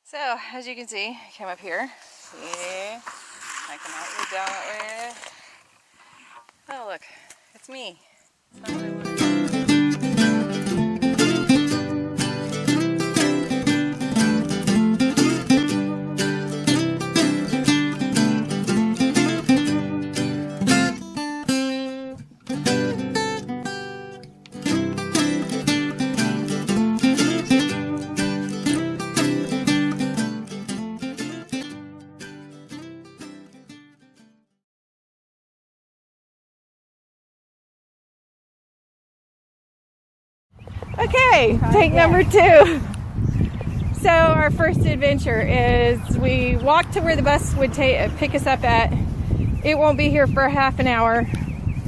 So, as you can see, I came up here. See? I come out way down that way. Oh, look. It's me. It's not what I wanted. Okay, take number 2. So our first adventure is we walked to where the bus would pick us up at. It won't be here for a half an hour,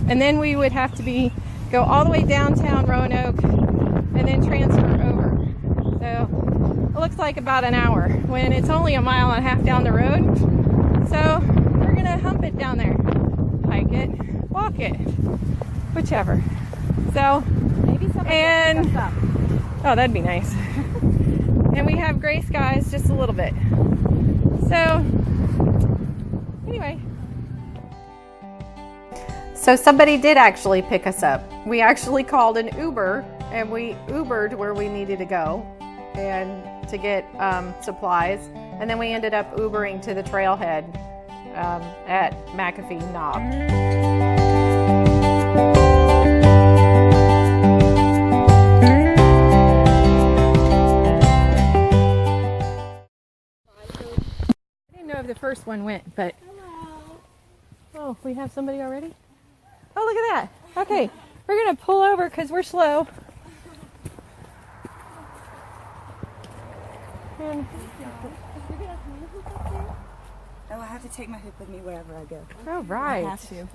and then we would have to go all the way downtown Roanoke and then transfer over. So it looks like about an hour when it's only a mile and a half down the road. So we're gonna hump it down there, hike it, walk it, whichever. So. And oh, that'd be nice. And we have gray skies just a little bit. So anyway, so somebody did actually pick us up. We actually called an Uber and we Ubered where we needed to go and to get supplies, and then we ended up Ubering to the trailhead at McCaffey Knob. If the first one went, but oh, we have somebody already. Oh, look at that. Okay, we're gonna pull over because we're slow. And oh, I have to take my hoop with me wherever I go. All right. I have to.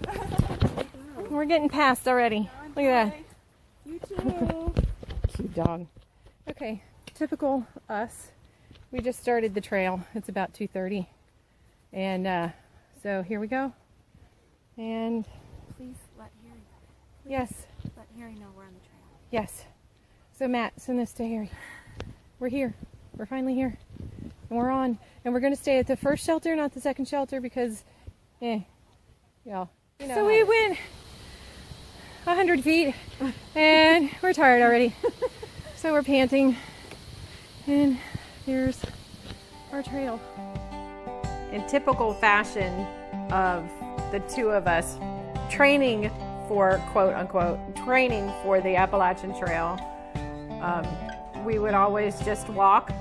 We're getting past already. Look at that. You too. Cute dog. Okay, typical us. We just started the trail. It's about 2:30. And so here we go. And Please let Harry. yes. Let Harry know we're on the trail. Yes. So Matt, send this to Harry. We're here. We're finally here. And we're on. And we're going to stay at the first shelter, not the second shelter, because, yeah. You know so we went 100 feet, and we're tired already. So we're panting. And here's our trail. In typical fashion of the two of us training for, quote unquote, training for the Appalachian Trail, we would always just walk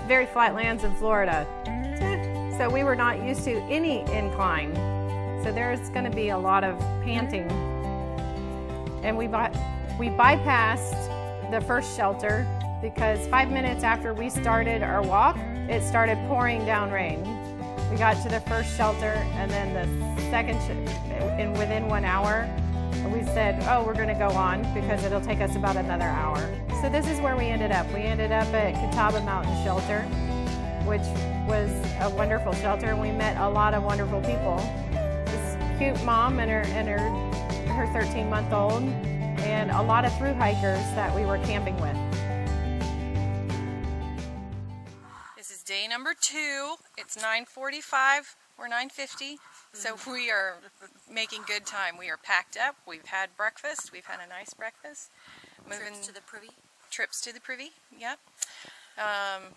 very flat lands in Florida. So we were not used to any incline. So there's going to be a lot of panting. And we bypassed the first shelter because 5 minutes after we started our walk, it started pouring down rain. We got to the first shelter, and then the second, and within 1 hour, we said, oh, we're going to go on because it'll take us about another hour. So this is where we ended up. We ended up at Catawba Shelter, which was a wonderful shelter. We met a lot of wonderful people. This cute mom and her 13-month-old, and a lot of thru hikers that we were camping with. This is day number 2. It's 9:45. We're 9:50. So we are making good time. We are packed up. We've had breakfast. We've had a nice breakfast. Trips to the privy. Trips to the privy. Yep.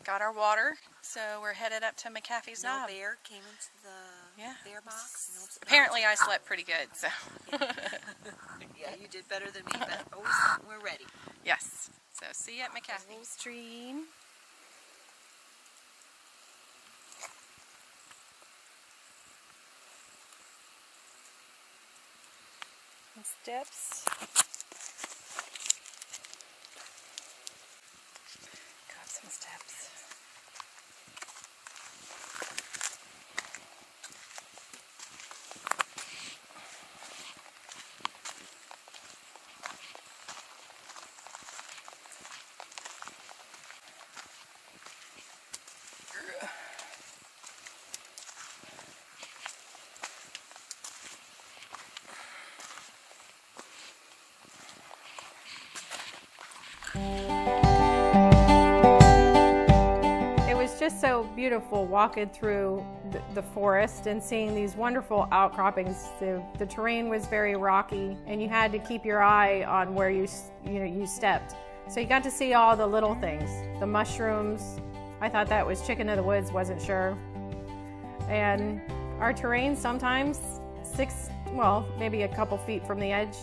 Got our water. So we're headed up to McCaffey's Knob. No bear came into the bear box. No, apparently I slept pretty good. So. Yeah, you did better than me, but we're ready. Yes. So see you at McCaffey. Stream. Steps. Got some steps. just so beautiful walking through the forest and seeing these wonderful outcroppings. The terrain was very rocky, and you had to keep your eye on where you stepped. So you got to see all the little things, the mushrooms. I thought that was chicken of the woods, wasn't sure. And our terrain sometimes maybe a couple feet from the edge,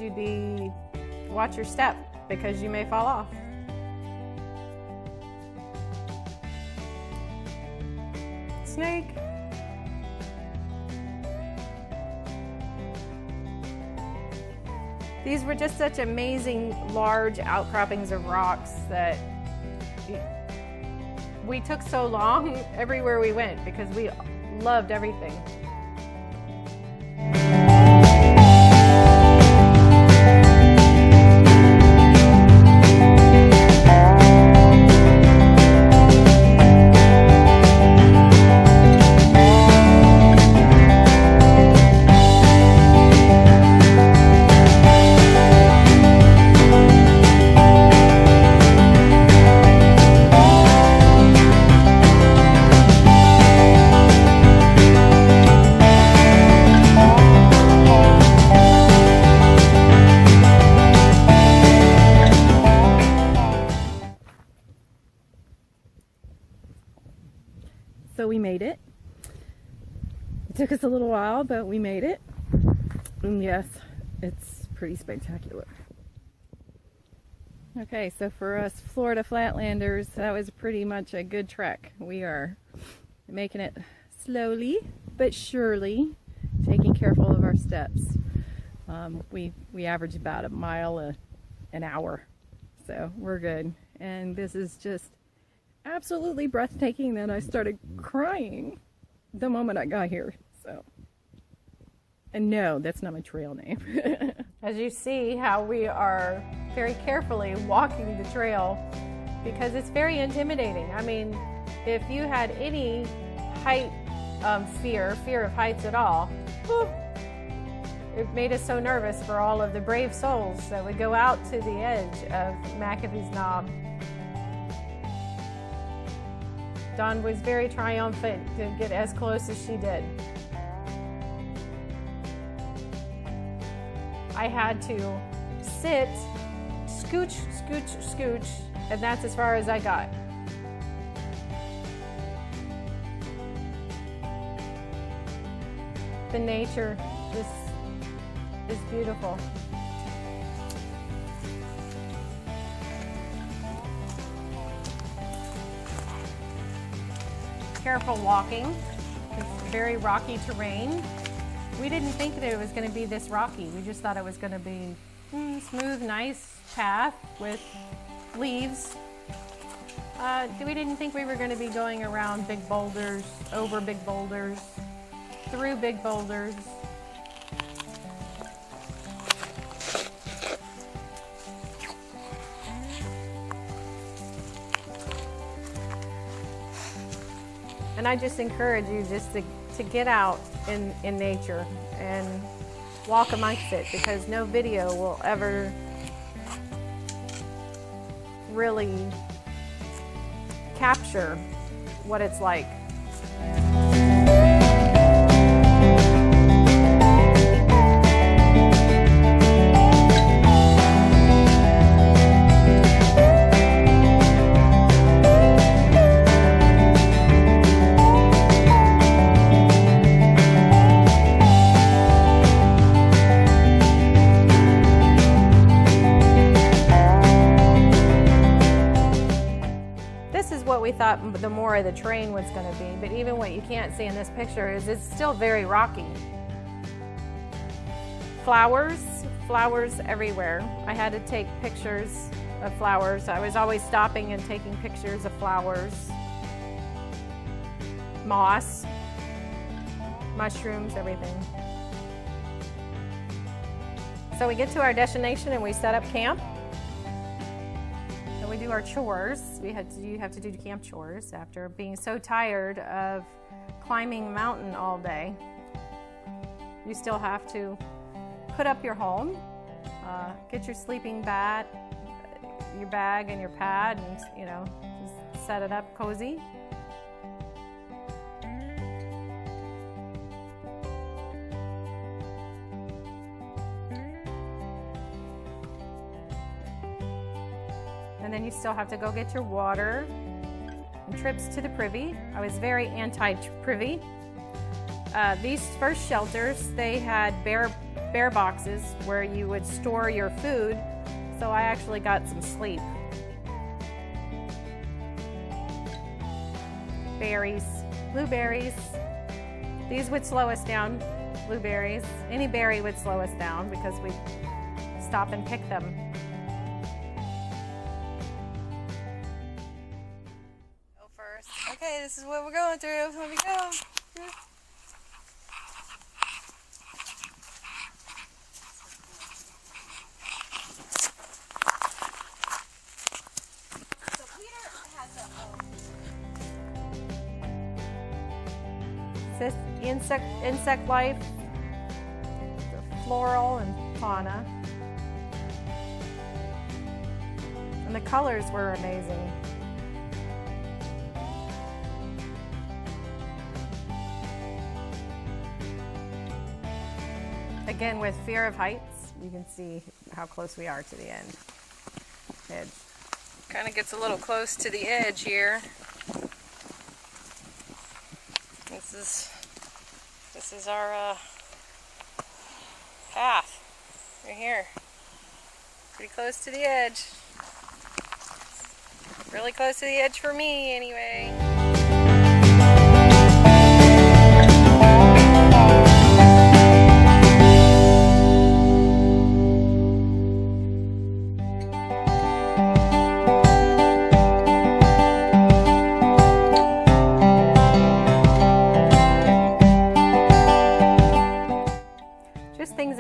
watch your step because you may fall off. Snake. These were just such amazing large outcroppings of rocks that we took so long everywhere we went because we loved everything. So we made it. It took us a little while, but we made it. And yes, it's pretty spectacular. Okay, so for us Florida Flatlanders, that was pretty much a good trek. We are making it slowly but surely, taking careful of our steps. We average about a mile an hour, so we're good. And this is just absolutely breathtaking that I started crying the moment I got here. So, and no, that's not my trail name. As you see how we are very carefully walking the trail because it's very intimidating. I mean, if you had any height fear of heights at all, it made us so nervous for all of the brave souls that would go out to the edge of McCaffey's Knob. Dawn was very triumphant to get as close as she did. I had to sit, scooch, scooch, scooch, and that's as far as I got. The nature is beautiful. Careful walking. It's very rocky terrain. We didn't think that it was going to be this rocky. We just thought it was going to be smooth, nice path with leaves. We didn't think we were going to be going around big boulders, over big boulders, through big boulders. And I just encourage you just to get out in nature and walk amongst it, because no video will ever really capture what it's like. What we thought the more of the terrain was going to be, but even what you can't see in this picture is it's still very rocky. Flowers everywhere. I had to take pictures of flowers. I was always stopping and taking pictures of flowers. Moss, mushrooms, everything. So we get to our destination and we set up camp. We do our chores. You have to do camp chores after being so tired of climbing a mountain all day. You still have to put up your home, get your sleeping bag, your bag and your pad, and just set it up cozy. still have to go get your water, and trips to the privy. I was very anti-privy. These first shelters, they had bear boxes where you would store your food, so I actually got some sleep. Berries, blueberries. These would slow us down. Blueberries, any berry would slow us down because we'd stop and pick them. Go first. Okay, this is what we're going through. Let me go. So Peter has This insect life, the floral and fauna. And the colors were amazing. Again, with fear of heights, you can see how close we are to the edge. Kind of gets a little close to the edge here. This is our path right here. Pretty close to the edge. Really close to the edge for me, anyway.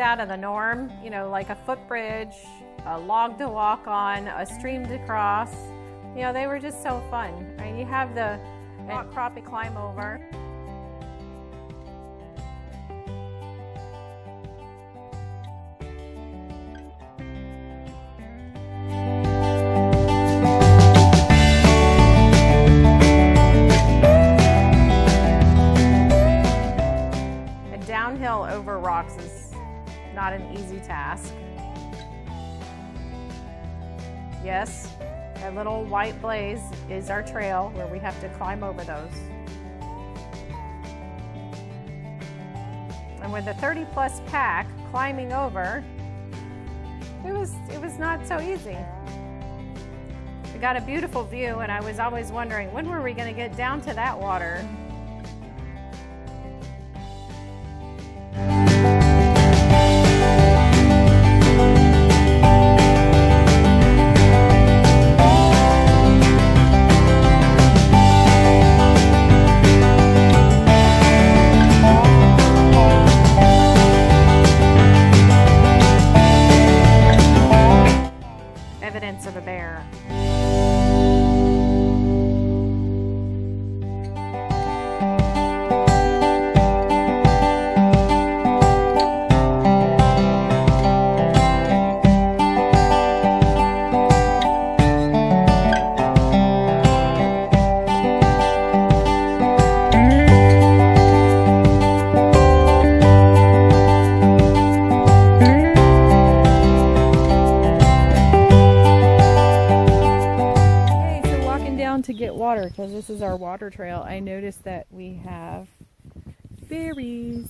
Out of the norm, you know, like a footbridge, a log to walk on, a stream to cross. You know, they were just so fun. I mean, you have the crappie climb over. And downhill over rocks is not an easy task. Yes, a little white blaze is our trail where we have to climb over those. And with a 30+ pack climbing over, it was not so easy. We got a beautiful view, and I was always wondering, when were we going to get down to that water? Evidence of a bear. To get water, because this is our water trail, I noticed that we have berries.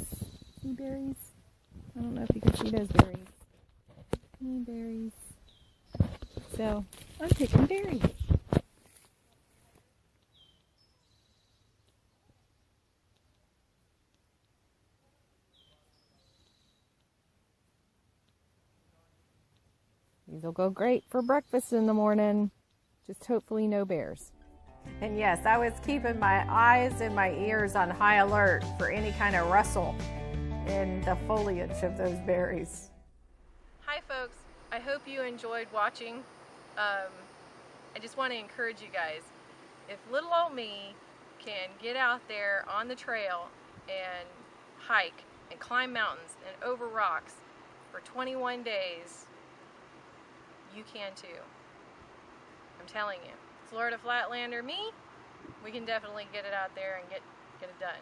See berries? I don't know if you can see those berries. Berries. So I'm picking berries. These will go great for breakfast in the morning. Just hopefully no bears. And yes, I was keeping my eyes and my ears on high alert for any kind of rustle in the foliage of those berries. Hi folks, I hope you enjoyed watching. I just want to encourage you guys, if little old me can get out there on the trail and hike and climb mountains and over rocks for 21 days, you can too. I'm telling you. Florida Flatlander me, we can definitely get it out there and get it done.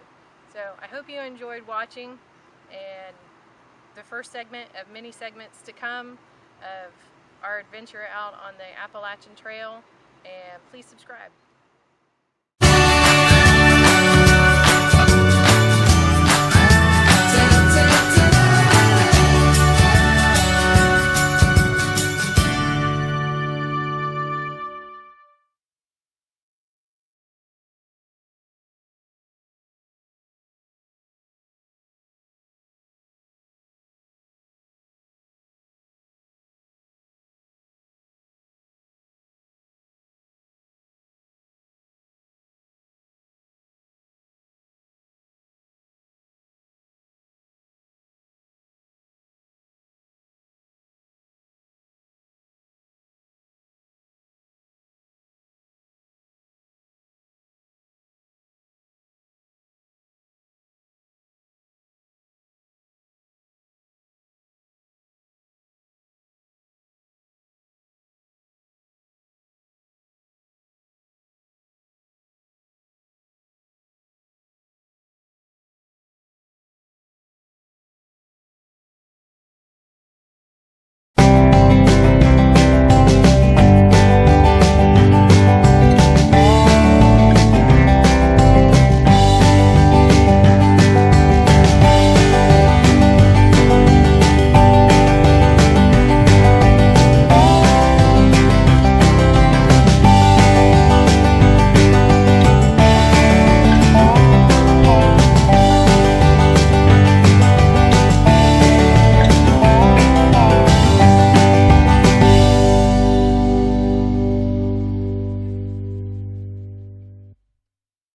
So I hope you enjoyed watching, and the first segment of many segments to come of our adventure out on the Appalachian Trail. and please subscribe.